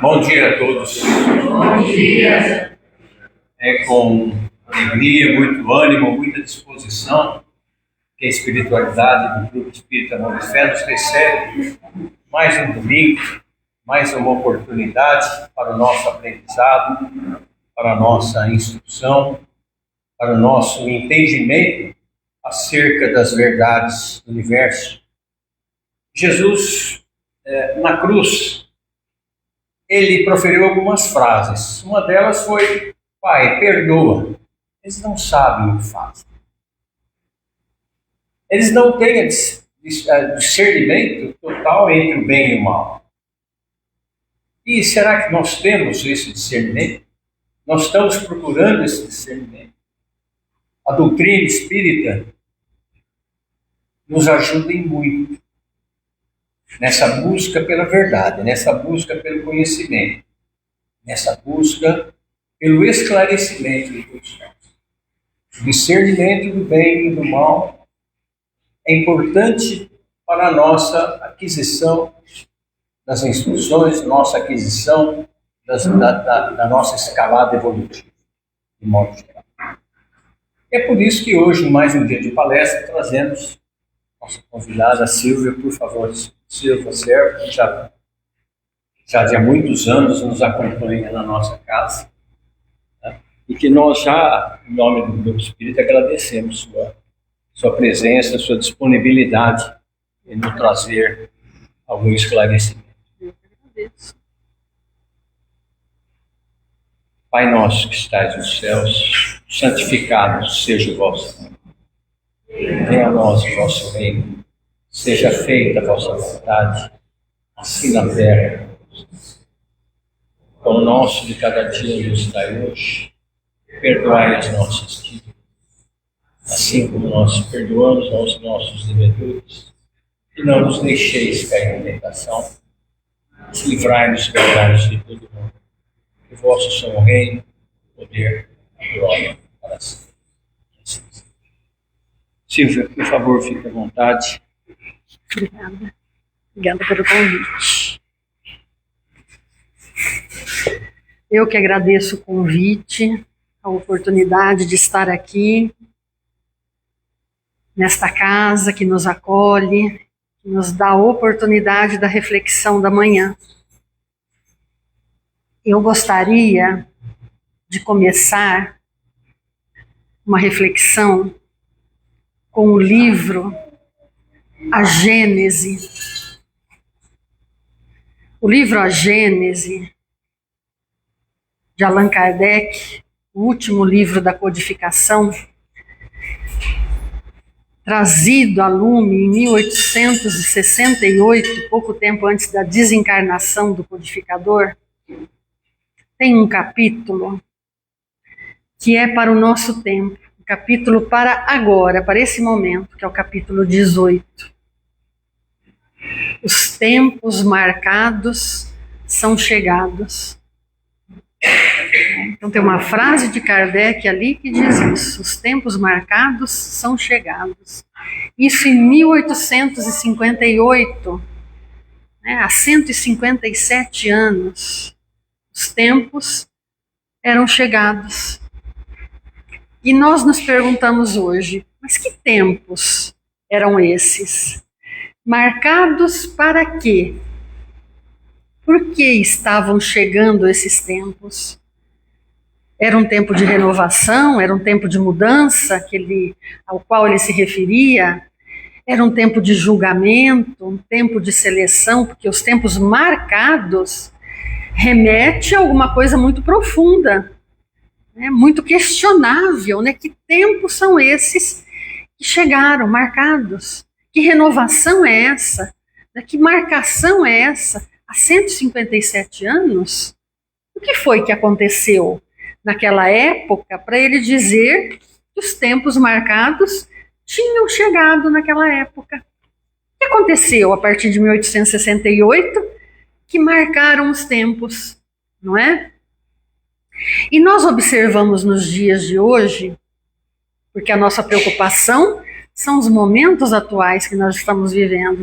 Bom dia a todos. Bom dia. É com alegria, muito ânimo, muita disposição que a espiritualidade do Grupo Espírita Amor e Fé nos recebe mais um domingo, mais uma oportunidade para o nosso aprendizado, para a nossa instrução, para o nosso entendimento acerca das verdades do universo. Jesus, na cruz, ele proferiu algumas frases. Uma delas foi: Pai, perdoa. Eles não sabem o que fazem. Eles não têm discernimento total entre o bem e o mal. E será que nós temos esse discernimento? Nós estamos procurando esse discernimento? A doutrina espírita nos ajuda em muito nessa busca pela verdade, nessa busca pelo conhecimento, nessa busca pelo esclarecimento de todos nós. O discernimento do bem e do mal é importante para a nossa aquisição das instruções, nossa aquisição da nossa escalada evolutiva, de modo geral. É por isso que hoje, em mais um dia de palestra, trazemos nossa convidada Silvia. Por favor, Silvia Servo, já há muitos anos nos acompanha na nossa casa, né? E que nós já, em nome do Grupo Espírita, agradecemos sua presença, sua disponibilidade em nos trazer algum esclarecimento. Eu que agradeço. Pai nosso que estais nos céus, santificado seja o vosso nome. Venha a nós o vosso reino, seja feita a vossa vontade, assim na terra. O pão nosso de cada dia nos dai hoje, perdoai as nossas dívidas, assim como nós perdoamos aos nossos devedores, e não nos deixeis cair em tentação, mas livrai-nos e guardai-nos de todo mundo. Que vosso são o reino, o poder e a glória para sempre. Silvia, por favor, fique à vontade. Obrigada. Obrigada pelo convite. Eu que agradeço o convite, a oportunidade de estar aqui, nesta casa que nos acolhe, que nos dá a oportunidade da reflexão da manhã. Eu gostaria de começar uma reflexão com o livro A Gênese. O livro A Gênese, de Allan Kardec, o último livro da codificação, trazido a lume em 1868, pouco tempo antes da desencarnação do codificador, tem um capítulo que é para o nosso tempo, um capítulo para agora, para esse momento, que é o capítulo 18. Os tempos marcados são chegados. Então tem uma frase de Kardec ali que diz isso: os tempos marcados são chegados. Isso em 1858, há 157 anos. Os tempos eram chegados. E nós nos perguntamos hoje, mas que tempos eram esses? Marcados para quê? Por que estavam chegando esses tempos? Era um tempo de renovação? Era um tempo de mudança ao qual ele se referia? Era um tempo de julgamento, um tempo de seleção? Porque os tempos marcados remete a alguma coisa muito profunda, muito questionável, né? Que tempos são esses que chegaram, marcados? Que renovação é essa? Que marcação é essa? Há 157 anos? O que foi que aconteceu naquela época para ele dizer que os tempos marcados tinham chegado naquela época? O que aconteceu a partir de 1868 que marcaram os tempos, não é? E nós observamos nos dias de hoje, porque a nossa preocupação são os momentos atuais que nós estamos vivendo.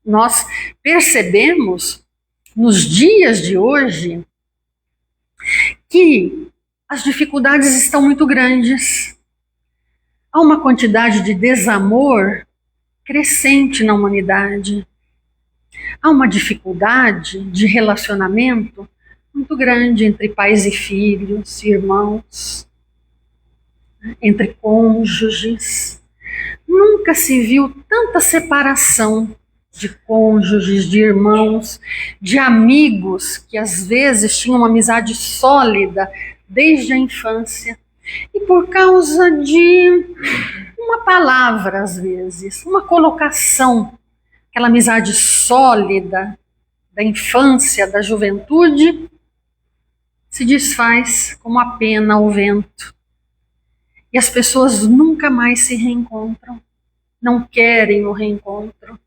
Nós percebemos nos dias de hoje que as dificuldades estão muito grandes. Há uma quantidade de desamor crescente na humanidade. Há uma dificuldade de relacionamento muito grande entre pais e filhos, irmãos, entre cônjuges. Nunca se viu tanta separação de cônjuges, de irmãos, de amigos que às vezes tinham uma amizade sólida desde a infância e por causa de uma palavra, às vezes, uma colocação, aquela amizade sólida da infância, da juventude, se desfaz como a pena ao vento. E as pessoas nunca mais se reencontram, não querem o reencontro.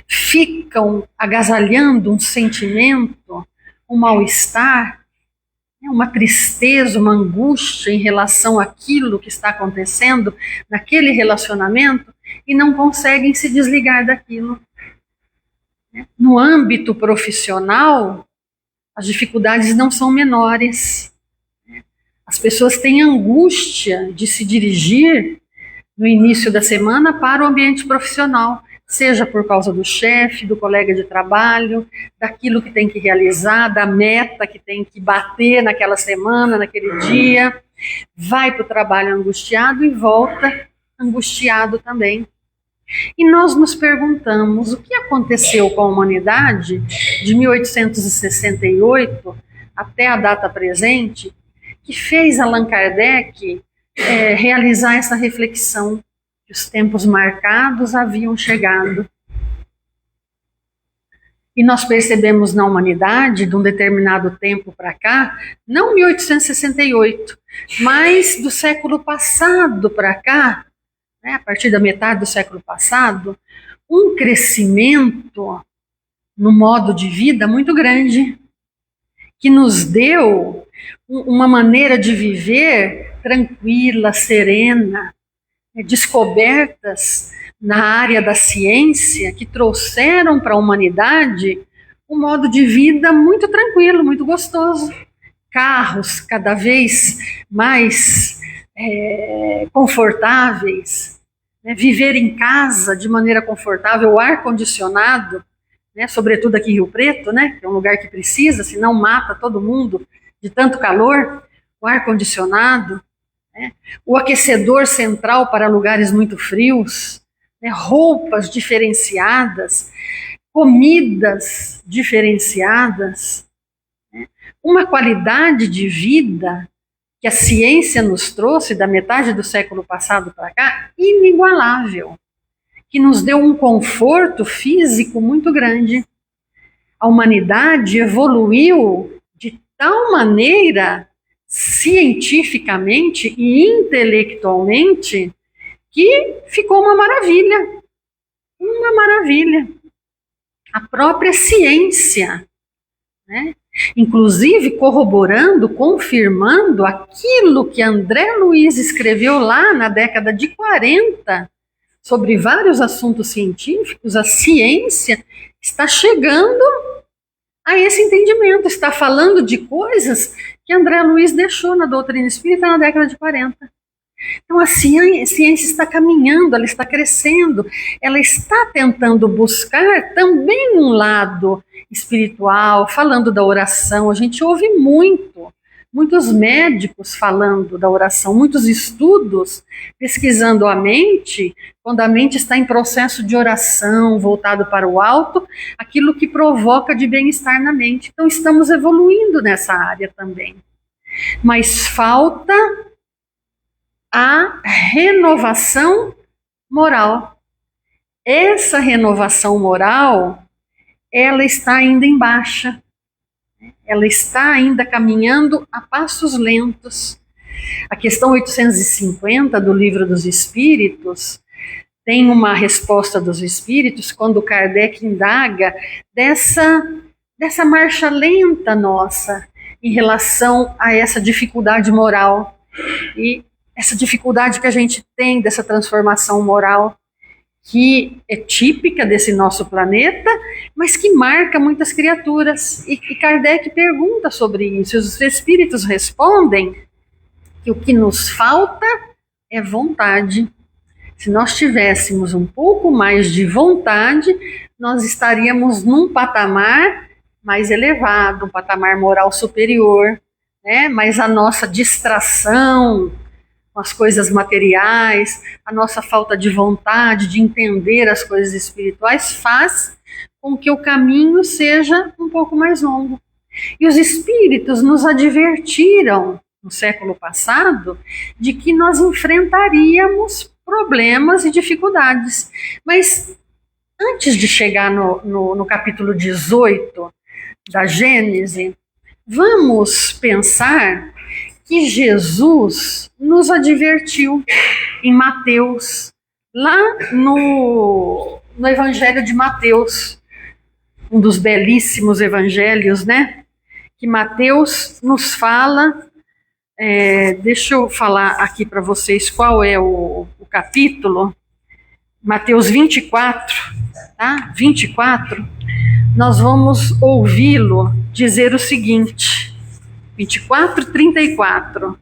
Ficam agasalhando um sentimento, um mal-estar, uma tristeza, uma angústia em relação àquilo que está acontecendo naquele relacionamento e não conseguem se desligar daquilo. No âmbito profissional, as dificuldades não são menores. As pessoas têm angústia de se dirigir no início da semana para o ambiente profissional, seja por causa do chefe, do colega de trabalho, daquilo que tem que realizar, da meta que tem que bater naquela semana, naquele dia. Vai para o trabalho angustiado e volta angustiado também. E nós nos perguntamos o que aconteceu com a humanidade de 1868 até a data presente, que fez Allan Kardec realizar essa reflexão, que os tempos marcados haviam chegado. E nós percebemos na humanidade, de um determinado tempo para cá, não 1868, mas do século passado para cá, né, a partir da metade do século passado, um crescimento no modo de vida muito grande, que nos deu uma maneira de viver tranquila, serena, descobertas na área da ciência que trouxeram para a humanidade um modo de vida muito tranquilo, muito gostoso. Carros cada vez mais confortáveis, né? Viver em casa de maneira confortável, o ar-condicionado, né? Sobretudo aqui em Rio Preto, né? Que é um lugar que precisa, senão mata todo mundo de tanto calor, o ar-condicionado, né? O aquecedor central para lugares muito frios, né? Roupas diferenciadas, comidas diferenciadas, né? Uma qualidade de vida que a ciência nos trouxe da metade do século passado para cá, inigualável, que nos deu um conforto físico muito grande. A humanidade evoluiu de tal maneira, cientificamente e intelectualmente, que ficou uma maravilha. Uma maravilha. A própria ciência, né? Inclusive corroborando, confirmando aquilo que André Luiz escreveu lá na década de 40 sobre vários assuntos científicos. A ciência está chegando a esse entendimento, está falando de coisas que André Luiz deixou na doutrina espírita na década de 40. Então a ciência está caminhando, ela está crescendo, ela está tentando buscar também um lado espiritual, falando da oração. A gente ouve muitos médicos falando da oração, muitos estudos pesquisando a mente, quando a mente está em processo de oração, voltado para o alto, aquilo que provoca de bem-estar na mente. Então estamos evoluindo nessa área também. Mas falta a renovação moral. Essa renovação moral, ela está ainda em baixa. Ela está ainda caminhando a passos lentos. A questão 850 do Livro dos Espíritos tem uma resposta dos Espíritos quando Kardec indaga dessa marcha lenta nossa em relação a essa dificuldade moral e essa dificuldade que a gente tem dessa transformação moral, que é típica desse nosso planeta, mas que marca muitas criaturas. E Kardec pergunta sobre isso, e os espíritos respondem que o que nos falta é vontade. Se nós tivéssemos um pouco mais de vontade, nós estaríamos num patamar mais elevado, um patamar moral superior, né? Mas a nossa distração com as coisas materiais, a nossa falta de vontade de entender as coisas espirituais faz com que o caminho seja um pouco mais longo. E os espíritos nos advertiram no século passado de que nós enfrentaríamos problemas e dificuldades. Mas antes de chegar no capítulo 18 da Gênese, vamos pensar que Jesus nos advertiu em Mateus, lá no Evangelho de Mateus, um dos belíssimos evangelhos, né? Que Mateus nos fala, deixa eu falar aqui para vocês qual é o capítulo, Mateus 24, tá? 24, nós vamos ouvi-lo dizer o seguinte, 24:34,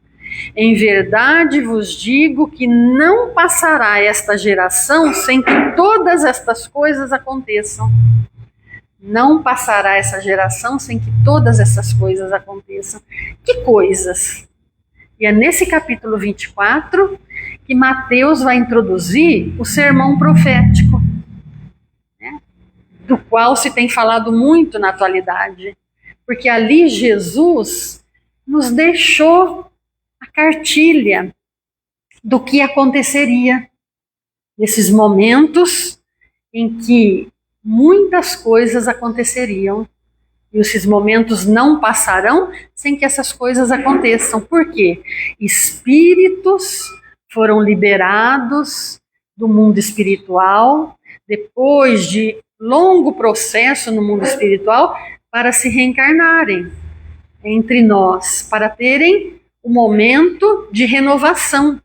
em verdade vos digo que não passará esta geração sem que todas estas coisas aconteçam. Não passará essa geração sem que todas essas coisas aconteçam. Que coisas? E é nesse capítulo 24 que Mateus vai introduzir o sermão profético, né? Do qual se tem falado muito na atualidade. Porque ali Jesus nos deixou a cartilha do que aconteceria nesses momentos em que muitas coisas aconteceriam. E esses momentos não passarão sem que essas coisas aconteçam. Por quê? Espíritos foram liberados do mundo espiritual, depois de longo processo no mundo espiritual, para se reencarnarem entre nós, para terem um momento de renovação.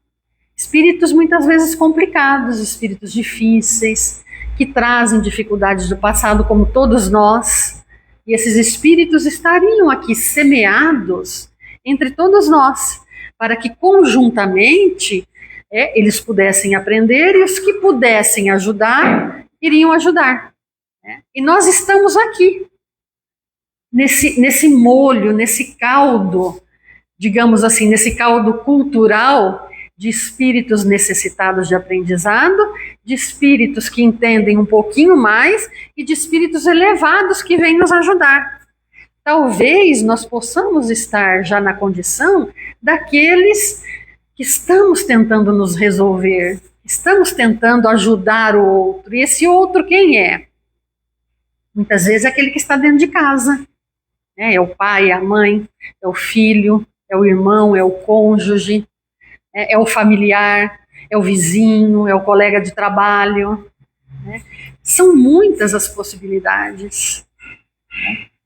Espíritos muitas vezes complicados, espíritos difíceis, que trazem dificuldades do passado, como todos nós. E esses espíritos estariam aqui semeados entre todos nós, para que conjuntamente eles pudessem aprender e os que pudessem ajudar, iriam ajudar. E nós estamos aqui, nesse molho, nesse caldo, digamos assim, nesse caldo cultural de espíritos necessitados de aprendizado, de espíritos que entendem um pouquinho mais e de espíritos elevados que vêm nos ajudar. Talvez nós possamos estar já na condição daqueles que estamos tentando nos resolver, estamos tentando ajudar o outro. E esse outro quem é? Muitas vezes é aquele que está dentro de casa. É o pai, é a mãe, é o filho, é o irmão, é o cônjuge, é o familiar, é o vizinho, é o colega de trabalho. São muitas as possibilidades.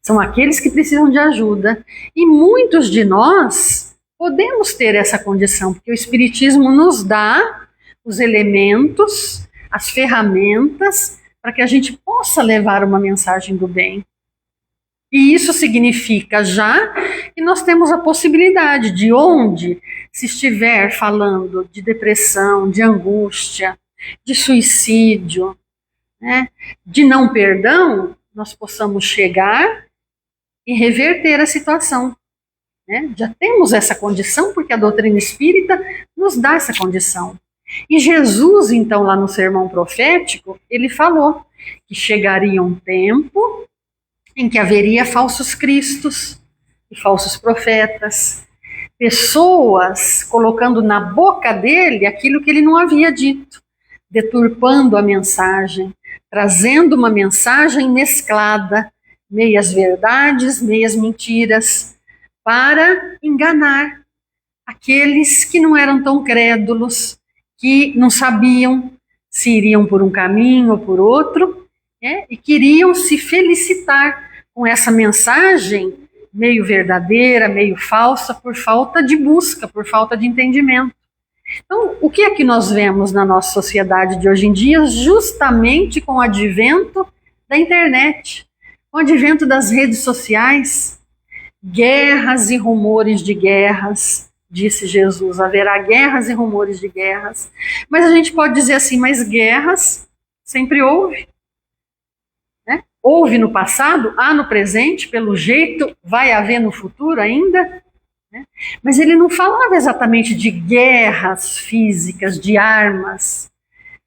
São aqueles que precisam de ajuda. E muitos de nós podemos ter essa condição, porque o Espiritismo nos dá os elementos, as ferramentas, para que a gente possa levar uma mensagem do bem. E isso significa já que nós temos a possibilidade de onde se estiver falando de depressão, de angústia, de suicídio, né, de não perdão, nós possamos chegar e reverter a situação. Né? Já temos essa condição porque a doutrina espírita nos dá essa condição. E Jesus, então, lá no sermão profético, ele falou que chegaria um tempo em que haveria falsos cristos e falsos profetas, pessoas colocando na boca dele aquilo que ele não havia dito, deturpando a mensagem, trazendo uma mensagem mesclada, meias verdades, meias mentiras, para enganar aqueles que não eram tão crédulos, que não sabiam se iriam por um caminho ou por outro, e queriam se felicitar com essa mensagem meio verdadeira, meio falsa, por falta de busca, por falta de entendimento. Então, o que é que nós vemos na nossa sociedade de hoje em dia, justamente com o advento da internet, com o advento das redes sociais? Guerras e rumores de guerras, disse Jesus, haverá guerras e rumores de guerras. Mas a gente pode dizer assim, mas guerras sempre houve. Né? Houve no passado, há no presente, pelo jeito vai haver no futuro ainda. Né? Mas ele não falava exatamente de guerras físicas, de armas.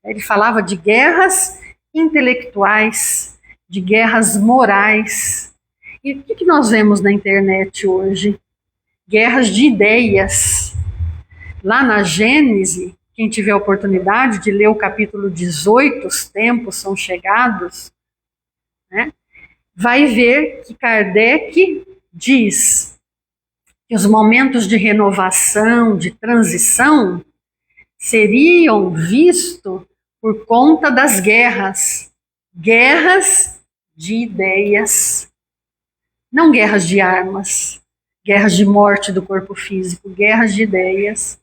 Ele falava de guerras intelectuais, de guerras morais. E o que nós vemos na internet hoje? Guerras de ideias. Lá na Gênese, quem tiver a oportunidade de ler o capítulo 18, os tempos são chegados, né, vai ver que Kardec diz que os momentos de renovação, de transição, seriam vistos por conta das guerras. Guerras de ideias. Não guerras de armas, guerras de morte do corpo físico, guerras de ideias.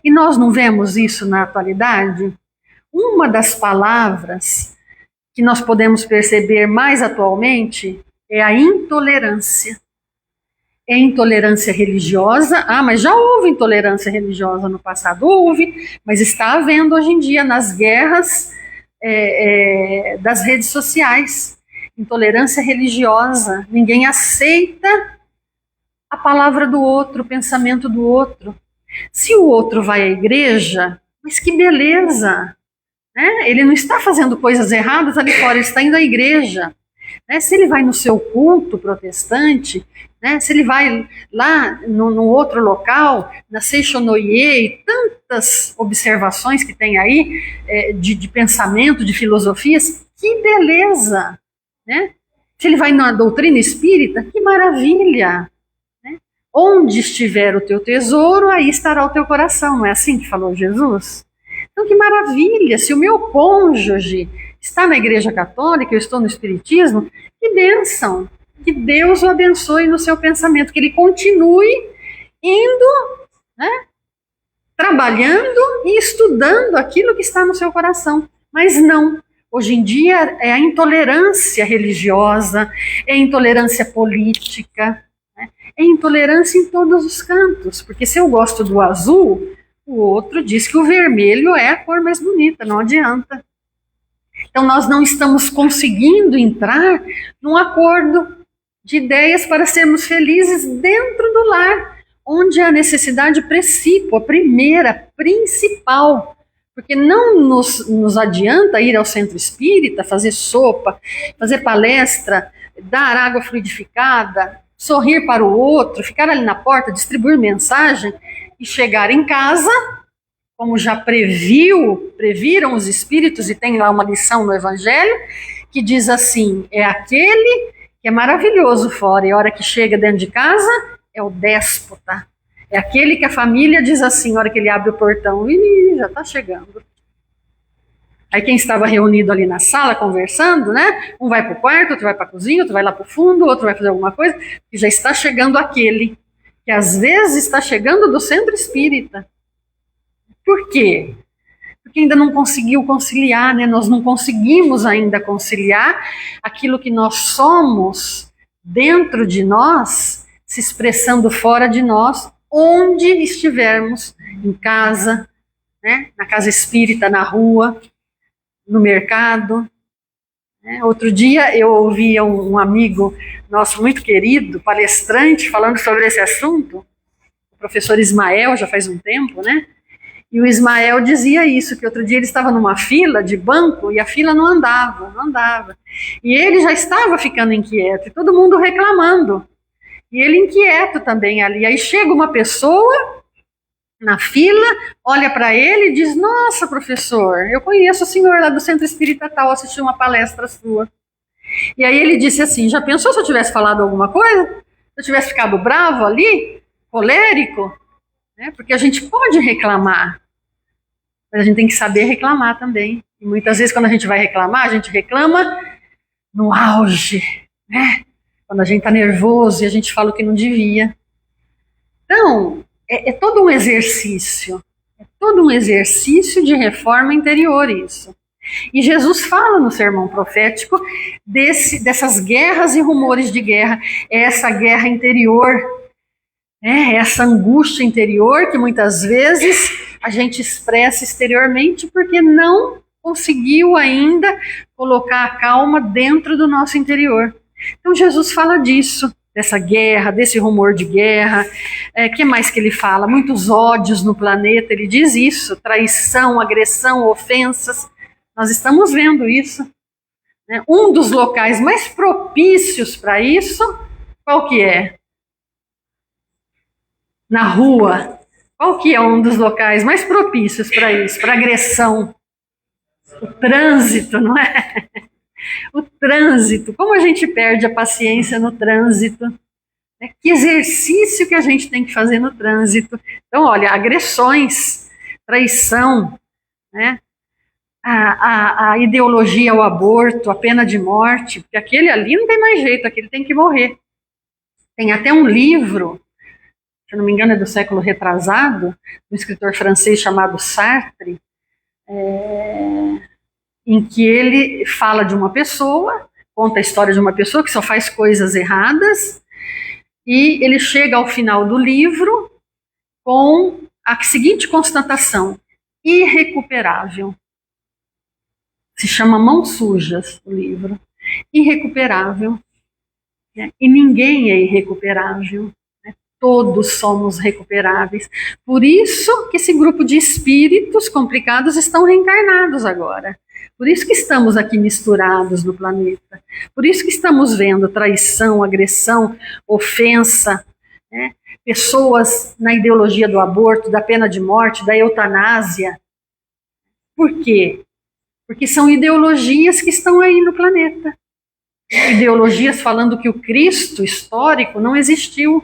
E nós não vemos isso na atualidade? Uma das palavras que nós podemos perceber mais atualmente é a intolerância. É intolerância religiosa. Ah, mas já houve intolerância religiosa no passado? Houve, mas está havendo hoje em dia nas guerras das redes sociais. Intolerância religiosa. Ninguém aceita a palavra do outro, o pensamento do outro. Se o outro vai à igreja, mas que beleza! Né? Ele não está fazendo coisas erradas ali fora, ele está indo à igreja. Né? Se ele vai no seu culto protestante, né? Se ele vai lá no outro local, na Seixonoye, e tantas observações que tem aí de pensamento, de filosofias, que beleza! Né? Se ele vai na doutrina espírita, que maravilha! Né? Onde estiver o teu tesouro, aí estará o teu coração. Não é assim que falou Jesus? Então, que maravilha! Se o meu cônjuge está na Igreja Católica, eu estou no Espiritismo, que bênção! Que Deus o abençoe no seu pensamento, que ele continue indo, né, trabalhando e estudando aquilo que está no seu coração. Mas não. Hoje em dia é a intolerância religiosa, é a intolerância política, né? É intolerância em todos os cantos, porque se eu gosto do azul, o outro diz que o vermelho é a cor mais bonita, não adianta. Então nós não estamos conseguindo entrar num acordo de ideias para sermos felizes dentro do lar, onde a necessidade precípua, a primeira, principal. Porque não nos adianta ir ao centro espírita, fazer sopa, fazer palestra, dar água fluidificada, sorrir para o outro, ficar ali na porta, distribuir mensagem e chegar em casa, como já previram os espíritos, e tem lá uma lição no Evangelho, que diz assim, é aquele que é maravilhoso fora, e a hora que chega dentro de casa, é o déspota. É aquele que a família diz assim, na hora que ele abre o portão, ih, já está chegando. Aí quem estava reunido ali na sala, conversando, né? Um vai para o quarto, outro vai para a cozinha, outro vai lá para o fundo, outro vai fazer alguma coisa, e já está chegando aquele, que às vezes está chegando do centro espírita. Por quê? Porque ainda não conseguiu conciliar, né? Nós não conseguimos ainda conciliar aquilo que nós somos dentro de nós, se expressando fora de nós, onde estivermos, em casa, né? Na casa espírita, na rua, no mercado. Né? Outro dia eu ouvi um amigo nosso muito querido, palestrante, falando sobre esse assunto, o professor Ismael, já faz um tempo, né? E o Ismael dizia isso, que outro dia ele estava numa fila de banco e a fila não andava. E ele já estava ficando inquieto, e todo mundo reclamando. E ele inquieto também ali. Aí chega uma pessoa na fila, olha para ele e diz, nossa, professor, eu conheço o senhor lá do Centro Espírita tal, assisti uma palestra sua. E aí ele disse assim, já pensou se eu tivesse falado alguma coisa? Se eu tivesse ficado bravo ali, colérico? Né? Porque a gente pode reclamar, mas a gente tem que saber reclamar também. E muitas vezes quando a gente vai reclamar, a gente reclama no auge, né? Quando a gente está nervoso e a gente fala o que não devia. Então, é todo um exercício. É todo um exercício de reforma interior isso. E Jesus fala no sermão profético dessas guerras e rumores de guerra, essa guerra interior, essa angústia interior que muitas vezes a gente expressa exteriormente porque não conseguiu ainda colocar a calma dentro do nosso interior. Então Jesus fala disso, dessa guerra, desse rumor de guerra. Que mais que ele fala? Muitos ódios no planeta, ele diz isso, traição, agressão, ofensas. Nós estamos vendo isso. Um dos locais mais propícios para isso, qual que é? Na rua. Qual que é um dos locais mais propícios para isso, para agressão? O trânsito, não é? O trânsito. Como a gente perde a paciência no trânsito? Que exercício que a gente tem que fazer no trânsito. Então, olha, agressões, traição, né? A ideologia ao aborto, a pena de morte, porque aquele ali não tem mais jeito, aquele tem que morrer. Tem até um livro, se não me engano é do século retrasado, um escritor francês chamado Sartre, em que ele fala de uma pessoa, conta a história de uma pessoa que só faz coisas erradas, e ele chega ao final do livro com a seguinte constatação: irrecuperável. Se chama Mãos Sujas, o livro. Irrecuperável. E ninguém é irrecuperável. Todos somos recuperáveis. Por isso que esse grupo de espíritos complicados estão reencarnados agora. Por isso que estamos aqui misturados no planeta. Por isso que estamos vendo traição, agressão, ofensa, pessoas na ideologia do aborto, da pena de morte, da eutanásia. Por quê? Porque são ideologias que estão aí no planeta. Ideologias falando que o Cristo histórico não existiu,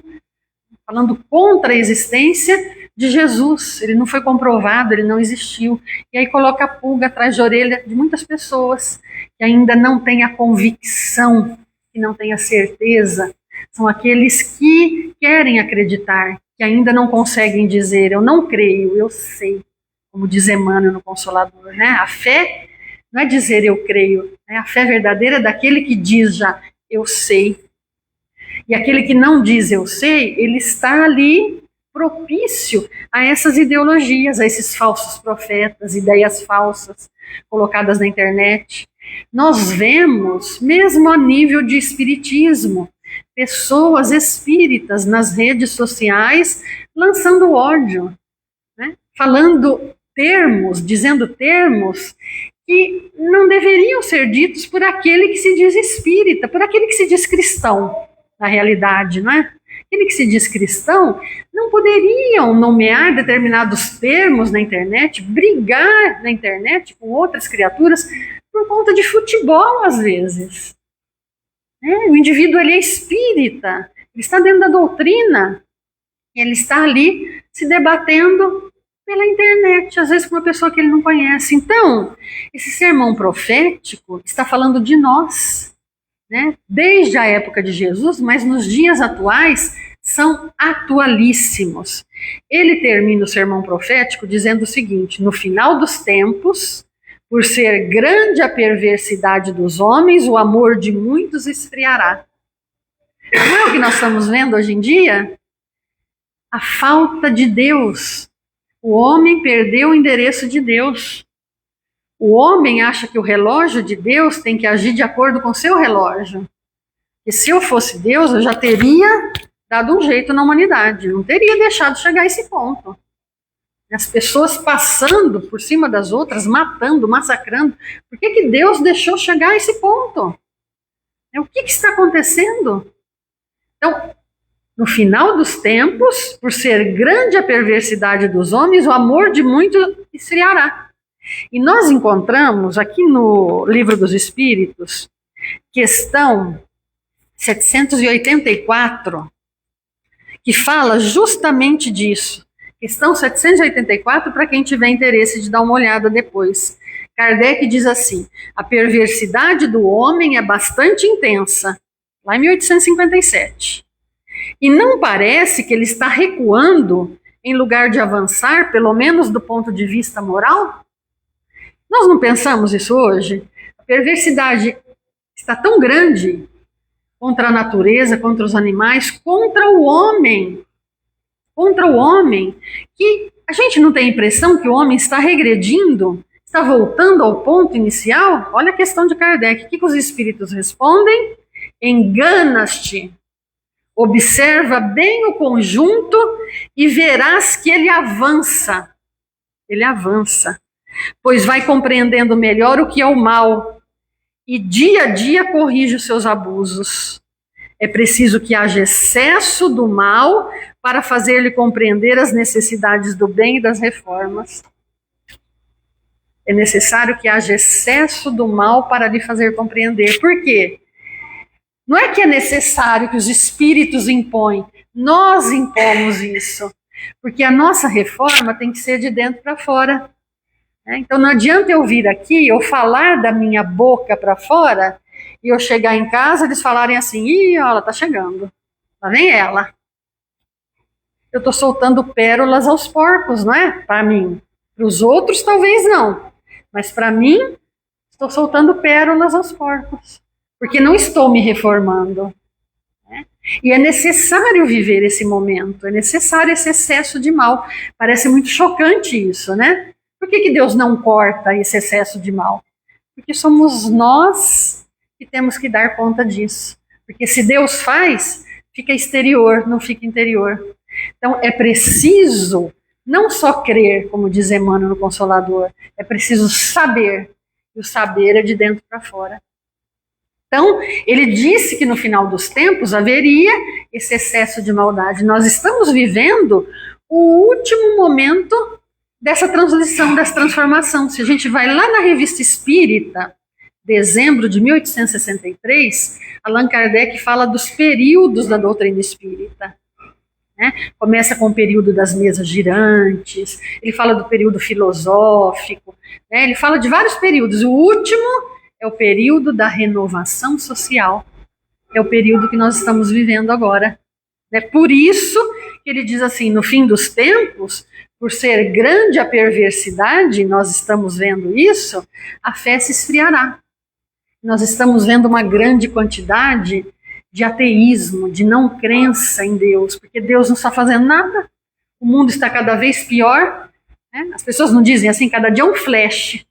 falando contra a existência de Jesus. Ele não foi comprovado, ele não existiu. E aí coloca a pulga atrás da orelha de muitas pessoas que ainda não têm a convicção, que não têm a certeza. São aqueles que querem acreditar, que ainda não conseguem dizer, eu não creio, eu sei. Como diz Emmanuel no Consolador, né? A fé não é dizer eu creio, a fé verdadeira é daquele que diz já, eu sei. E aquele que não diz eu sei, ele está ali propício a essas ideologias, a esses falsos profetas, ideias falsas colocadas na internet. Nós vemos, mesmo a nível de espiritismo, pessoas espíritas nas redes sociais lançando ódio, falando termos, dizendo termos que não deveriam ser ditos por aquele que se diz espírita, por aquele que se diz cristão, na realidade, não é? Aquele que se diz cristão não poderiam nomear determinados termos na internet, brigar na internet com outras criaturas por conta de futebol, às vezes. O indivíduo ele é espírita, ele está dentro da doutrina, ele está ali se debatendo pela internet, às vezes com uma pessoa que ele não conhece. Então, esse sermão profético está falando de nós, desde a época de Jesus, mas nos dias atuais são atualíssimos. Ele termina o sermão profético dizendo o seguinte: no final dos tempos, por ser grande a perversidade dos homens, o amor de muitos esfriará. Não é o que nós estamos vendo hoje em dia? A falta de Deus. O homem perdeu o endereço de Deus. O homem acha que o relógio de Deus tem que agir de acordo com o seu relógio. E se eu fosse Deus, eu já teria dado um jeito na humanidade. Não teria deixado chegar a esse ponto. As pessoas passando por cima das outras, matando, massacrando. Por que Deus deixou chegar a esse ponto? O que está acontecendo? Então, no final dos tempos, por ser grande a perversidade dos homens, o amor de muitos esfriará. E nós encontramos aqui no Livro dos Espíritos, questão 784, que fala justamente disso. Questão 784, para quem tiver interesse de dar uma olhada depois. Kardec diz assim: a perversidade do homem é bastante intensa, lá em 1857. E não parece que ele está recuando em lugar de avançar, pelo menos do ponto de vista moral? Nós não pensamos isso hoje? A perversidade está tão grande contra a natureza, contra os animais, contra o homem, que a gente não tem a impressão que o homem está regredindo, está voltando ao ponto inicial? Olha a questão de Kardec. O que os espíritos respondem? Enganas-te. Observa bem o conjunto e verás que ele avança. Ele avança, pois vai compreendendo melhor o que é o mal e dia a dia corrige os seus abusos. É preciso que haja excesso do mal para fazer-lhe compreender as necessidades do bem e das reformas. É necessário que haja excesso do mal para lhe fazer compreender. Por quê? Não é que é necessário que os espíritos impõem, nós impomos isso. Porque a nossa reforma tem que ser de dentro para fora. Então não adianta eu vir aqui, eu falar da minha boca para fora, e eu chegar em casa, eles falarem assim, ih, ela está chegando, lá vem ela. Eu estou soltando pérolas aos porcos, não é? Para mim. Para os outros talvez não, mas para mim, estou soltando pérolas aos porcos, porque não estou me reformando. E é necessário viver esse momento, é necessário esse excesso de mal. Parece muito chocante isso, né? Por que Deus não corta esse excesso de mal? Porque somos nós que temos que dar conta disso. Porque se Deus faz, fica exterior, não fica interior. Então é preciso não só crer, como diz Emmanuel no Consolador, é preciso saber. E o saber é de dentro para fora. Então, ele disse que no final dos tempos haveria esse excesso de maldade. Nós estamos vivendo o último momento dessa transição, dessa transformação. Se a gente vai lá na Revista Espírita, dezembro de 1863, Allan Kardec fala dos períodos da doutrina espírita. Começa com o período das mesas girantes, ele fala do período filosófico, ele fala de vários períodos. O último é o período da renovação social. É o período que nós estamos vivendo agora. É por isso que ele diz assim, no fim dos tempos, por ser grande a perversidade, nós estamos vendo isso, a fé se esfriará. Nós estamos vendo uma grande quantidade de ateísmo, de não crença em Deus, porque Deus não está fazendo nada. O mundo está cada vez pior. As pessoas não dizem assim, cada dia é um flash,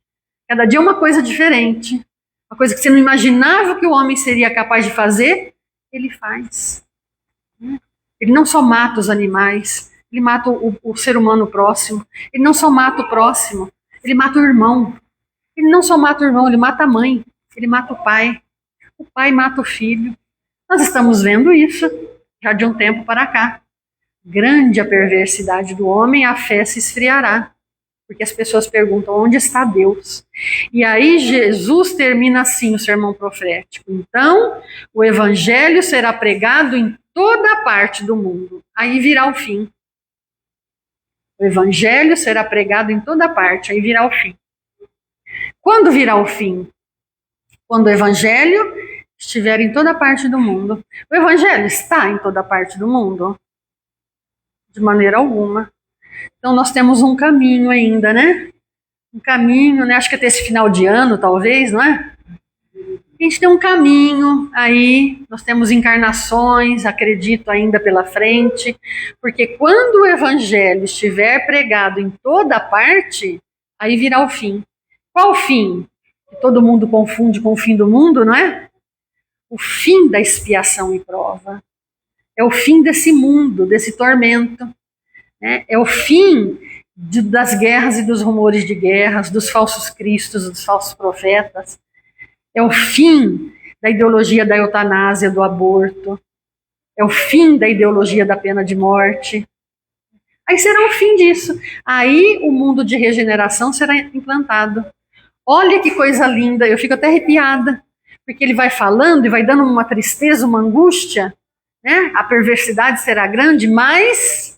cada dia é uma coisa diferente. Uma coisa que você não imaginava que o homem seria capaz de fazer, ele faz. Ele não só mata os animais, ele mata o ser humano próximo. Ele não só mata o próximo, ele mata o irmão. Ele não só mata o irmão, ele mata a mãe, ele mata o pai. O pai mata o filho. Nós estamos vendo isso já de um tempo para cá. Grande a perversidade do homem, a fé se esfriará. Porque as pessoas perguntam, onde está Deus? E aí Jesus termina assim o sermão profético. Então, o evangelho será pregado em toda parte do mundo. Aí virá o fim. O evangelho será pregado em toda parte, aí virá o fim. Quando virá o fim? Quando o evangelho estiver em toda parte do mundo. O evangelho está em toda parte do mundo? De maneira alguma. Então nós temos um caminho ainda, né? Um caminho, né? Acho que até esse final de ano, talvez, não é? A gente tem um caminho aí, nós temos encarnações, acredito ainda pela frente, porque quando o evangelho estiver pregado em toda parte, aí virá o fim. Qual fim? Que todo mundo confunde com o fim do mundo, não é? O fim da expiação e prova. É o fim desse mundo, desse tormento. É o fim das guerras e dos rumores de guerras, dos falsos cristos, dos falsos profetas. É o fim da ideologia da eutanásia, do aborto. É o fim da ideologia da pena de morte. Aí será o fim disso. Aí o mundo de regeneração será implantado. Olha que coisa linda, eu fico até arrepiada, porque ele vai falando e vai dando uma tristeza, uma angústia, né? A perversidade será grande, mas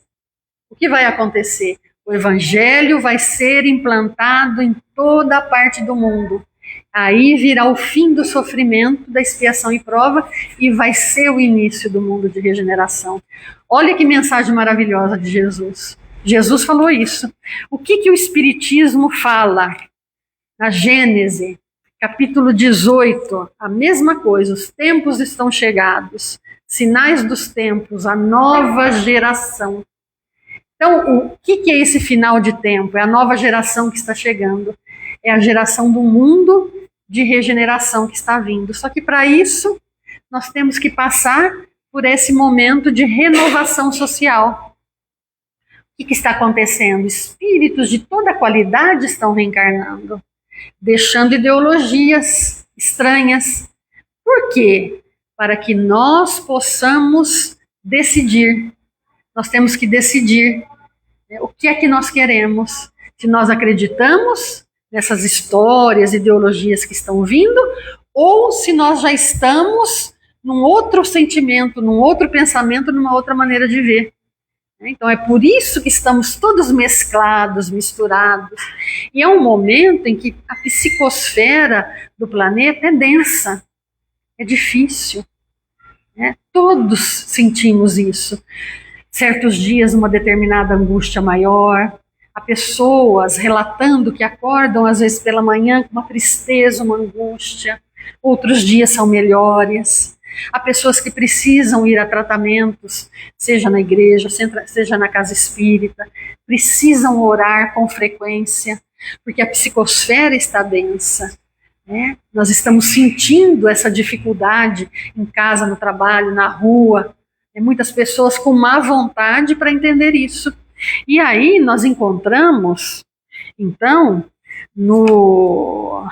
o que vai acontecer? O evangelho vai ser implantado em toda a parte do mundo. Aí virá o fim do sofrimento, da expiação e prova, e vai ser o início do mundo de regeneração. Olha que mensagem maravilhosa de Jesus. Jesus falou isso. O que o Espiritismo fala? Na Gênese, capítulo 18, a mesma coisa. Os tempos estão chegados. Sinais dos tempos, a nova geração. Então, o que é esse final de tempo? É a nova geração que está chegando. É a geração do mundo de regeneração que está vindo. Só que para isso, nós temos que passar por esse momento de renovação social. O que está acontecendo? Espíritos de toda qualidade estão reencarnando, deixando ideologias estranhas. Por quê? Para que nós possamos decidir. Nós temos que decidir o que é que nós queremos. Se nós acreditamos nessas histórias, ideologias que estão vindo, ou se nós já estamos num outro sentimento, num outro pensamento, numa outra maneira de ver. Então é por isso que estamos todos mesclados, misturados. E é um momento em que a psicosfera do planeta é densa, é difícil. Todos sentimos isso. Certos dias uma determinada angústia maior, há pessoas relatando que acordam às vezes pela manhã com uma tristeza, uma angústia, outros dias são melhores. Há pessoas que precisam ir a tratamentos, seja na igreja, seja na casa espírita, precisam orar com frequência, porque a psicosfera está densa. Nós estamos sentindo essa dificuldade em casa, no trabalho, na rua. Muitas pessoas com má vontade para entender isso. E aí nós encontramos, então, no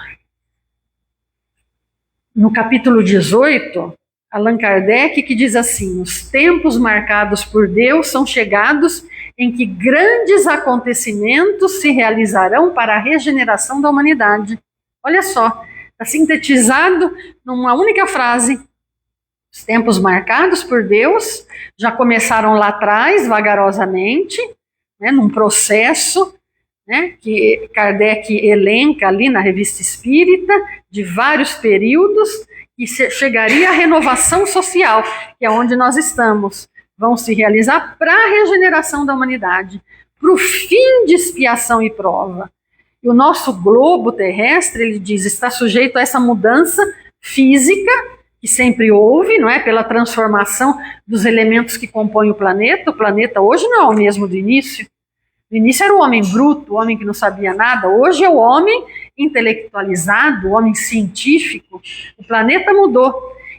capítulo 18, Allan Kardec, que diz assim: os tempos marcados por Deus são chegados em que grandes acontecimentos se realizarão para a regeneração da humanidade. Olha só, está sintetizado numa única frase. Os tempos marcados por Deus já começaram lá atrás, vagarosamente, num processo que Kardec elenca ali na Revista Espírita, de vários períodos, e chegaria à renovação social, que é onde nós estamos. Vão se realizar para a regeneração da humanidade, para o fim de expiação e prova. E o nosso globo terrestre, ele diz, está sujeito a essa mudança física, que sempre houve, não é? Pela transformação dos elementos que compõem o planeta. O planeta hoje não é o mesmo do início. No início era o homem bruto, o homem que não sabia nada. Hoje é o homem intelectualizado, o homem científico. O planeta mudou.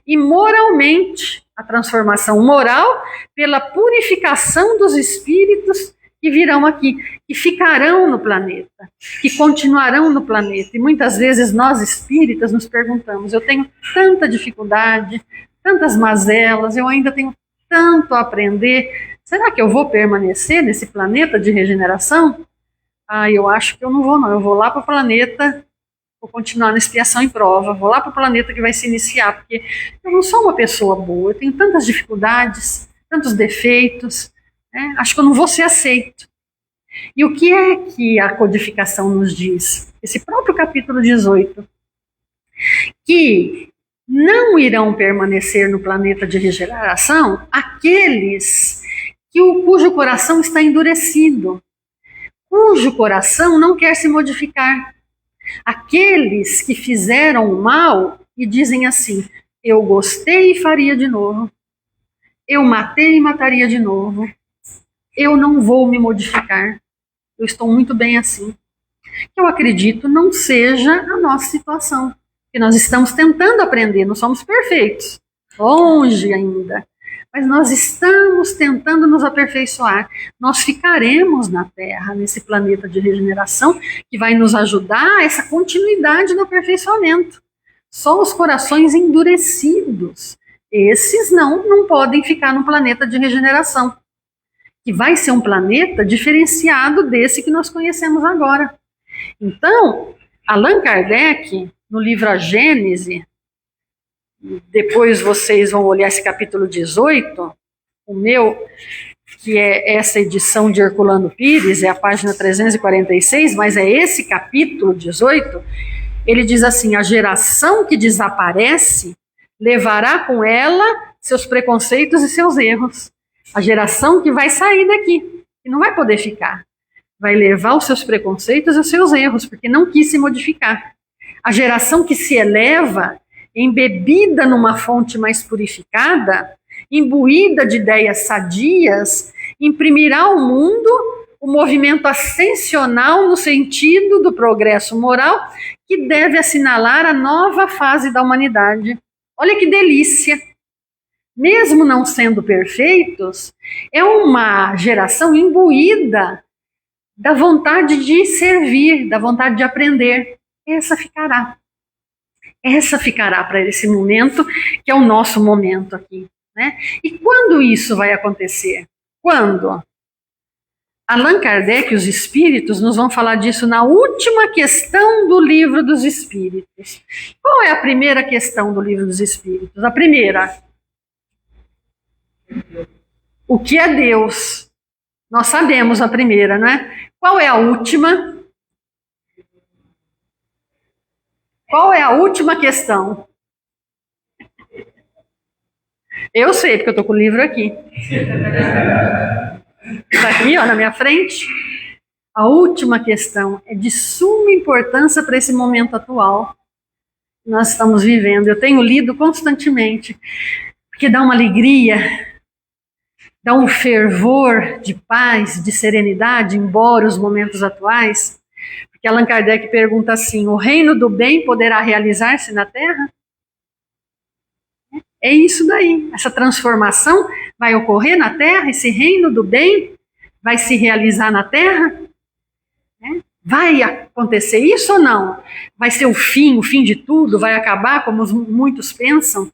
E moralmente, a transformação moral pela purificação dos espíritos que virão aqui, que ficarão no planeta, que continuarão no planeta. E muitas vezes nós espíritas nos perguntamos: eu tenho tanta dificuldade, tantas mazelas, eu ainda tenho tanto a aprender, será que eu vou permanecer nesse planeta de regeneração? Eu acho que eu não vou não, eu vou lá para o planeta, vou continuar na expiação e prova, vou lá para o planeta que vai se iniciar, porque eu não sou uma pessoa boa, eu tenho tantas dificuldades, tantos defeitos, acho que eu não vou ser aceito. E o que é que a codificação nos diz? Esse próprio capítulo 18, que não irão permanecer no planeta de regeneração aqueles cujo coração está endurecido, cujo coração não quer se modificar. Aqueles que fizeram o mal e dizem assim: eu gostei e faria de novo, eu matei e mataria de novo, eu não vou me modificar, eu estou muito bem assim. Que eu acredito não seja a nossa situação, que nós estamos tentando aprender, não somos perfeitos, longe ainda, mas nós estamos tentando nos aperfeiçoar. Nós ficaremos na Terra, nesse planeta de regeneração, que vai nos ajudar a essa continuidade no aperfeiçoamento. Só os corações endurecidos, esses não podem ficar no planeta de regeneração, que vai ser um planeta diferenciado desse que nós conhecemos agora. Então, Allan Kardec, no livro A Gênese, depois vocês vão olhar esse capítulo 18, o meu, que é essa edição de Herculano Pires, é a página 346, mas é esse capítulo 18, ele diz assim: a geração que desaparece levará com ela seus preconceitos e seus erros. A geração que vai sair daqui, e não vai poder ficar. Vai levar os seus preconceitos e os seus erros, porque não quis se modificar. A geração que se eleva, embebida numa fonte mais purificada, imbuída de ideias sadias, imprimirá ao mundo o movimento ascensional no sentido do progresso moral que deve assinalar a nova fase da humanidade. Olha que delícia! Mesmo não sendo perfeitos, é uma geração imbuída da vontade de servir, da vontade de aprender. Essa ficará. Essa ficará para esse momento, que é o nosso momento aqui, né? E quando isso vai acontecer? Quando? Allan Kardec e os Espíritos nos vão falar disso na última questão do Livro dos Espíritos. Qual é a primeira questão do Livro dos Espíritos? A primeira. O que é Deus? Nós sabemos a primeira, não é? Qual é a última? Qual é a última questão? Eu sei, porque eu estou com o livro aqui. Está aqui, ó, na minha frente. A última questão é de suma importância para esse momento atual que nós estamos vivendo. Eu tenho lido constantemente, porque dá uma alegria, dá um fervor de paz, de serenidade, embora os momentos atuais. Porque Allan Kardec pergunta assim: o reino do bem poderá realizar-se na Terra? É isso daí, essa transformação vai ocorrer na Terra, esse reino do bem vai se realizar na Terra? Vai acontecer isso ou não? Vai ser o fim de tudo? Vai acabar como muitos pensam? O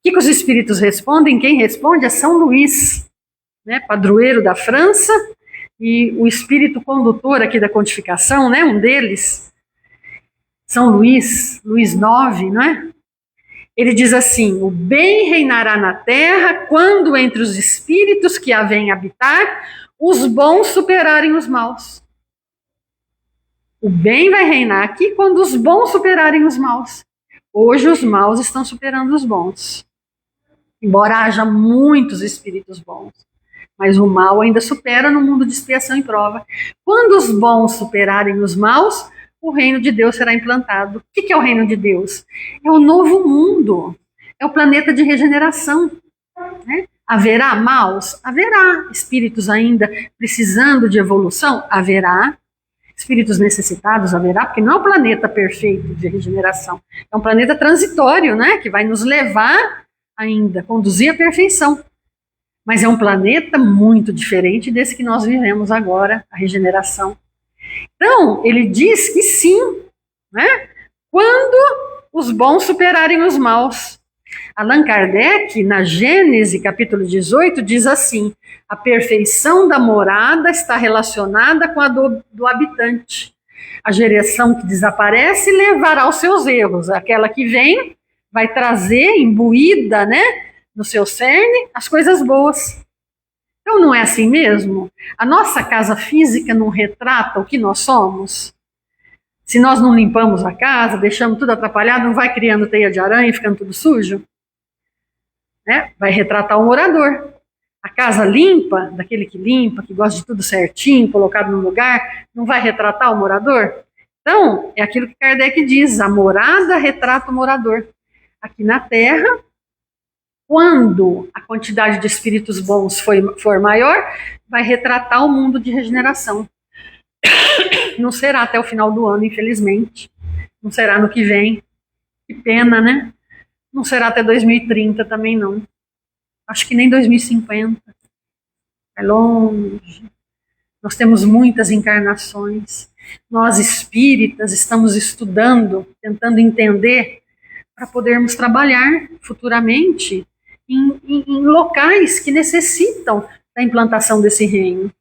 que os espíritos respondem? Quem responde é São Luís, padroeiro da França, e o espírito condutor aqui da codificação, um deles, São Luís, Luís IX, não é? Ele diz assim: o bem reinará na terra quando entre os espíritos que a vêm habitar, os bons superarem os maus. O bem vai reinar aqui quando os bons superarem os maus. Hoje os maus estão superando os bons. Embora haja muitos espíritos bons, mas o mal ainda supera no mundo de expiação e prova. Quando os bons superarem os maus, o reino de Deus será implantado. O que é o reino de Deus? É o novo mundo, é o planeta de regeneração. Haverá maus? Haverá. Espíritos ainda precisando de evolução? Haverá. Espíritos necessitados? Haverá, porque não é um planeta perfeito de regeneração. É um planeta transitório, que vai nos levar ainda, conduzir à perfeição. Mas é um planeta muito diferente desse que nós vivemos agora, a regeneração. Então, ele diz que sim, quando os bons superarem os maus. Allan Kardec, na Gênese, capítulo 18, diz assim: a perfeição da morada está relacionada com a do habitante. A geração que desaparece levará os seus erros. Aquela que vem vai trazer, imbuída, no seu cerne, as coisas boas. Então não é assim mesmo? A nossa casa física não retrata o que nós somos? Se nós não limpamos a casa, deixamos tudo atrapalhado, não vai criando teia de aranha e ficando tudo sujo? Vai retratar o morador. A casa limpa, daquele que limpa, que gosta de tudo certinho, colocado no lugar, não vai retratar o morador? Então, é aquilo que Kardec diz: a morada retrata o morador. Aqui na Terra, quando a quantidade de espíritos bons for maior, vai retratar o mundo de regeneração. Não será até o final do ano, infelizmente. Não será no que vem. Que pena, Não será até 2030 também, não. Acho que nem 2050. É longe. Nós temos muitas encarnações. Nós, espíritas, estamos estudando, tentando entender, para podermos trabalhar futuramente em locais que necessitam da implantação desse reino.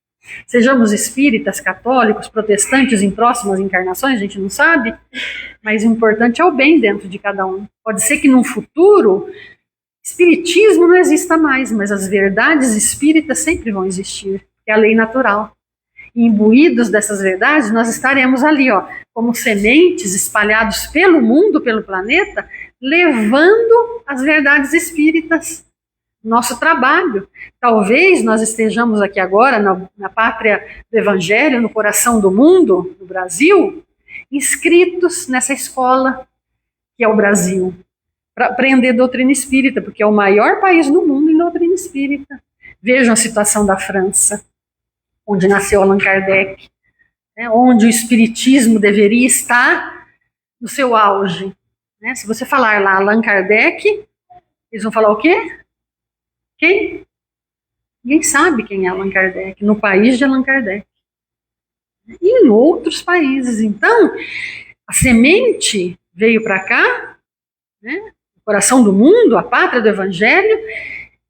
Sejamos espíritas, católicos, protestantes em próximas encarnações, a gente não sabe, mas o importante é o bem dentro de cada um. Pode ser que num futuro, espiritismo não exista mais, mas as verdades espíritas sempre vão existir, é a lei natural. E imbuídos dessas verdades, nós estaremos ali, como sementes espalhados pelo mundo, pelo planeta, levando as verdades espíritas, nosso trabalho. Talvez nós estejamos aqui agora, na pátria do Evangelho, no coração do mundo, no Brasil, inscritos nessa escola que é o Brasil, para aprender doutrina espírita, porque é o maior país do mundo em doutrina espírita. Vejam a situação da França, onde nasceu Allan Kardec, né, onde o espiritismo deveria estar no seu auge. Né? Se você falar lá Allan Kardec, eles vão falar o quê? Quem? Ninguém sabe quem é Allan Kardec, no país de Allan Kardec. E em outros países. Então, a semente veio para cá, né, o coração do mundo, a pátria do Evangelho,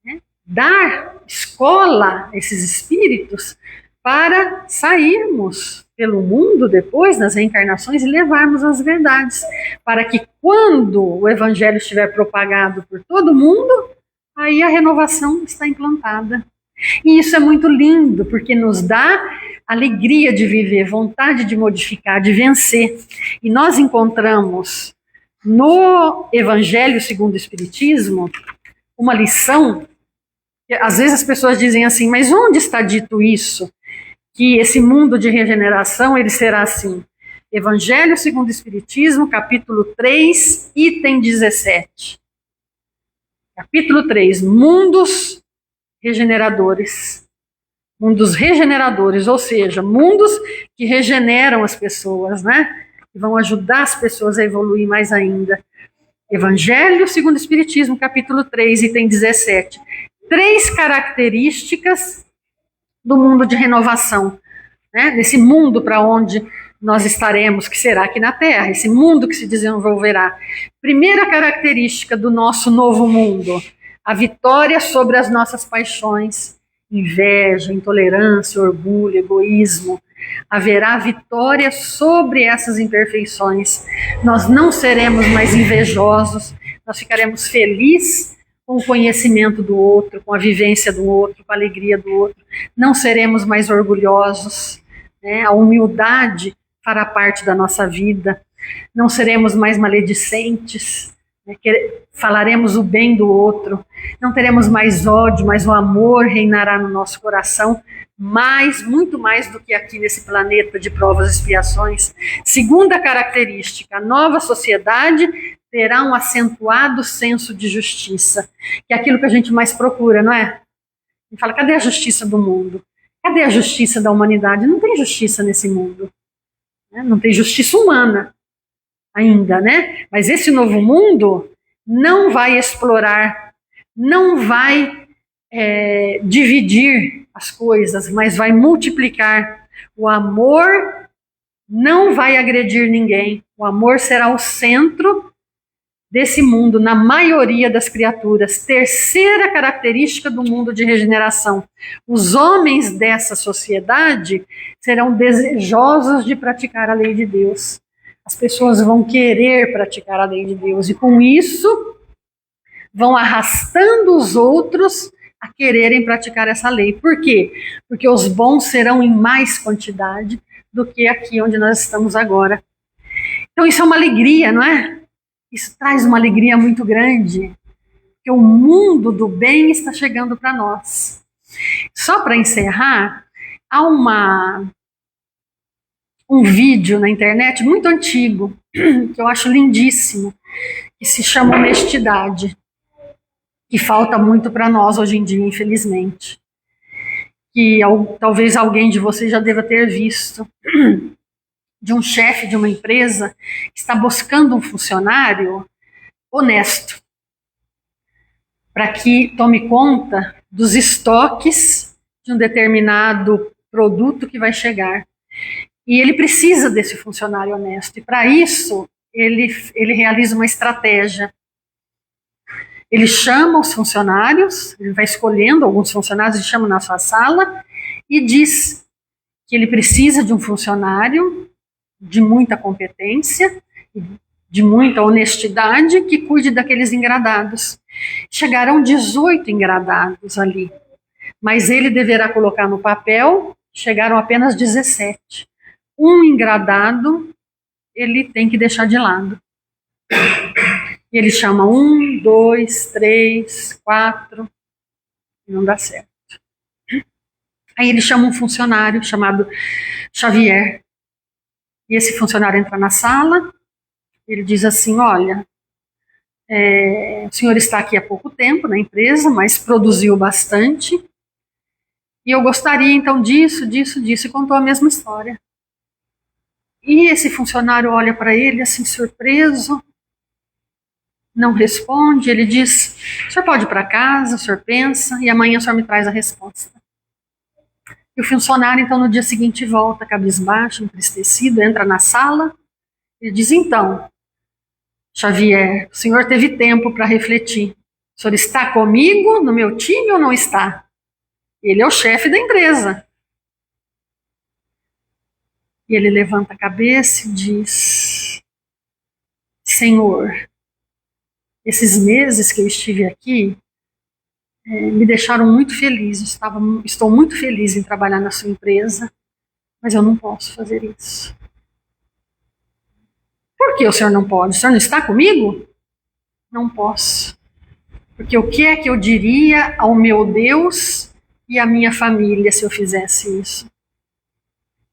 né, dar escola a esses espíritos para sairmos pelo mundo depois, nas reencarnações, e levarmos as verdades. Para que quando o Evangelho estiver propagado por todo mundo, aí a renovação está implantada. E isso é muito lindo, porque nos dá alegria de viver, vontade de modificar, de vencer. E nós encontramos no Evangelho segundo o Espiritismo uma lição, que às vezes as pessoas dizem assim, mas onde está dito isso? Que esse mundo de regeneração, ele será assim. Evangelho segundo o Espiritismo, capítulo 3, item 17. Capítulo 3, mundos regeneradores. Mundos regeneradores, ou seja, mundos que regeneram as pessoas, né? Que vão ajudar as pessoas a evoluir mais ainda. Evangelho segundo o Espiritismo, capítulo 3, item 17. 3 características do mundo de renovação, né? Desse mundo para onde nós estaremos, que será aqui na Terra, esse mundo que se desenvolverá. Primeira característica do nosso novo mundo, a vitória sobre as nossas paixões, inveja, intolerância, orgulho, egoísmo. Haverá vitória sobre essas imperfeições. Nós não seremos mais invejosos, nós ficaremos felizes com o conhecimento do outro, com a vivência do outro, com a alegria do outro. Não seremos mais orgulhosos, né? A humildade fará parte da nossa vida. Não seremos mais maledicentes, né? Falaremos o bem do outro. Não teremos mais ódio, mas o amor reinará no nosso coração, muito mais do que aqui nesse planeta de provas e expiações. Segunda característica, a nova sociedade terá um acentuado senso de justiça, que é aquilo que a gente mais procura, não é? A gente fala, cadê a justiça do mundo? Cadê a justiça da humanidade? Não tem justiça nesse mundo. Né? Não tem justiça humana ainda, né? Mas esse novo mundo não vai explorar, não vai dividir as coisas, mas vai multiplicar. O amor não vai agredir ninguém. O amor será o centro desse mundo, na maioria das criaturas. Terceira característica do mundo de regeneração. Os homens dessa sociedade serão desejosos de praticar a lei de Deus. As pessoas vão querer praticar a lei de Deus e com isso vão arrastando os outros a quererem praticar essa lei. Por quê? Porque os bons serão em mais quantidade do que aqui onde nós estamos agora. Então isso é uma alegria, não é? Isso traz uma alegria muito grande, porque o mundo do bem está chegando para nós. Só para encerrar, há um vídeo na internet muito antigo, que eu acho lindíssimo, que se chama Honestidade, que falta muito para nós hoje em dia, infelizmente. Que talvez alguém de vocês já deva ter visto, de um chefe de uma empresa que está buscando um funcionário honesto, para que tome conta dos estoques de um determinado produto que vai chegar. E ele precisa desse funcionário honesto. E para isso, ele realiza uma estratégia. Ele chama os funcionários, ele vai escolhendo alguns funcionários e chama na sua sala e diz que ele precisa de um funcionário de muita competência, de muita honestidade, que cuide daqueles engradados. Chegarão 18 engradados ali, mas ele deverá colocar no papel, chegaram apenas 17. Um engradado, ele tem que deixar de lado. Ele chama 1, 2, 3, 4, e não dá certo. Aí ele chama um funcionário chamado Xavier. E esse funcionário entra na sala, ele diz assim, olha, o senhor está aqui há pouco tempo na empresa, mas produziu bastante, e eu gostaria então disso, e contou a mesma história. E esse funcionário olha para ele assim, surpreso, não responde, ele diz, o senhor pode ir para casa, o senhor pensa, e amanhã o senhor me traz a resposta. E o funcionário, então, no dia seguinte volta, cabisbaixo, entristecido, entra na sala e diz, então, Xavier, o senhor teve tempo para refletir. O senhor está comigo, no meu time ou não está? Ele é o chefe da empresa. E ele levanta a cabeça e diz, Senhor, esses meses que eu estive aqui, me deixaram muito feliz, estou muito feliz em trabalhar na sua empresa, mas eu não posso fazer isso. Por que o senhor não pode? O senhor não está comigo? Não posso. Porque o que é que eu diria ao meu Deus e à minha família se eu fizesse isso?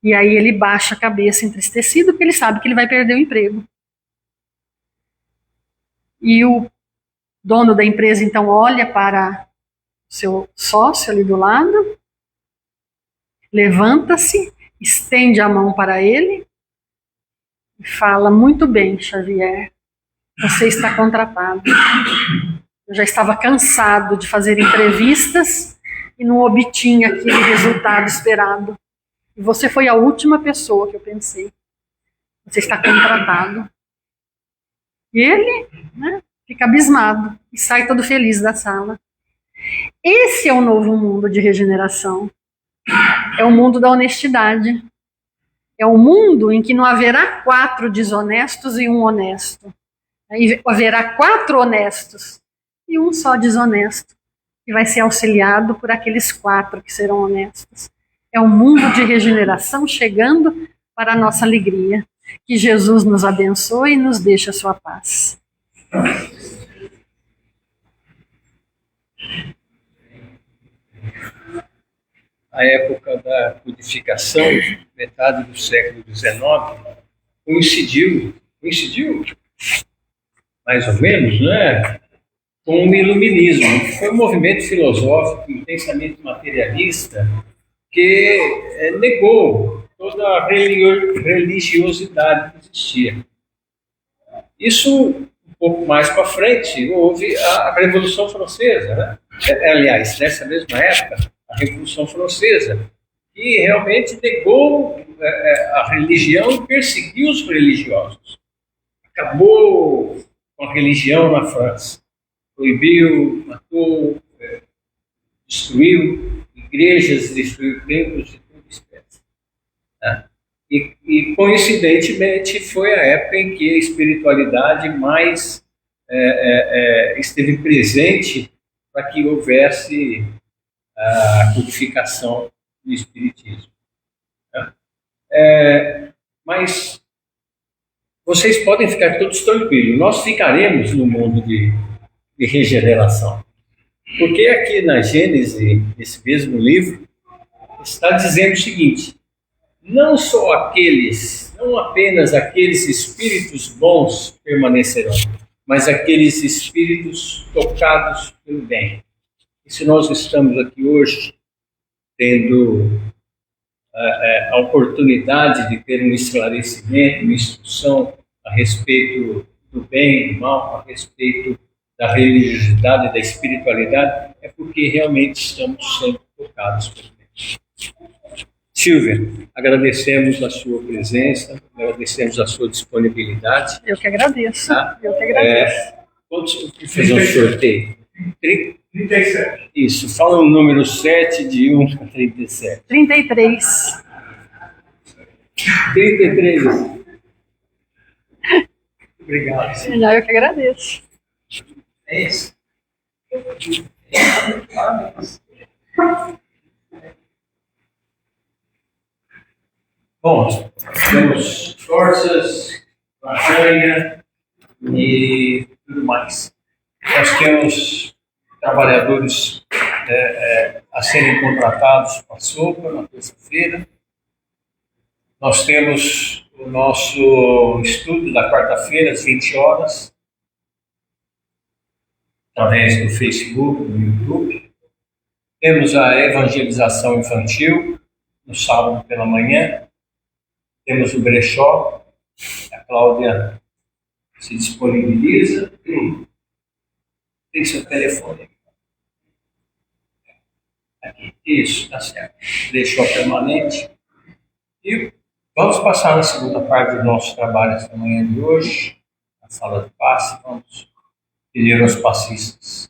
E aí ele baixa a cabeça entristecido, porque ele sabe que ele vai perder o emprego. E o dono da empresa então olha para seu sócio ali do lado, levanta-se, estende a mão para ele e fala, muito bem, Xavier, você está contratado. Eu já estava cansado de fazer entrevistas e não obtinha aquele resultado esperado. E você foi a última pessoa que eu pensei. Você está contratado. E ele, fica abismado e sai todo feliz da sala. Esse é o novo mundo de regeneração. É o mundo da honestidade. É o mundo em que não haverá 4 desonestos e um honesto. Aí haverá 4 honestos e um só desonesto, que vai ser auxiliado por aqueles 4 que serão honestos. É o mundo de regeneração chegando para a nossa alegria. Que Jesus nos abençoe e nos deixe a sua paz. A época da codificação, metade do século XIX, coincidiu mais ou menos, né, com o iluminismo, que foi um movimento filosófico intensamente materialista que negou toda a religiosidade que existia. Isso, um pouco mais para frente, houve a Revolução Francesa, né? Aliás, nessa mesma época, a Revolução Francesa, que realmente negou a religião e perseguiu os religiosos. Acabou com a religião na França. Proibiu, matou, destruiu igrejas, destruiu templos de toda espécie. Né? E, coincidentemente, foi a época em que a espiritualidade mais esteve presente para que houvesse a codificação do espiritismo. Mas vocês podem ficar todos tranquilos, nós ficaremos no mundo de regeneração. Porque aqui na Gênese, nesse mesmo livro, está dizendo o seguinte, não apenas aqueles espíritos bons permanecerão, mas aqueles espíritos tocados pelo bem. E se nós estamos aqui hoje tendo a oportunidade de ter um esclarecimento, uma instrução a respeito do bem e do mal, a respeito da religiosidade e da espiritualidade, é porque realmente estamos sendo tocados pelo bem. Silvia, agradecemos a sua presença, agradecemos a sua disponibilidade. Eu que agradeço. Tá? Eu que agradeço. Vamos fazer um sorteio. 37. Isso, fala o número 7 de 1 a 37. 33. 33. Obrigado. Eu que agradeço. É isso. Bom, temos forças, barganha e tudo mais. Nós temos trabalhadores a serem contratados para a sopa na terça-feira. Nós temos o nosso estudo da quarta-feira, às 20 horas, através do Facebook, do YouTube. Temos a evangelização infantil, no sábado pela manhã. Temos o brechó, a Cláudia se disponibiliza. Tem seu telefone aqui. Isso, tá certo. Brechó permanente. E vamos passar na segunda parte do nosso trabalho esta manhã de hoje, na sala de passe. Vamos pedir aos passistas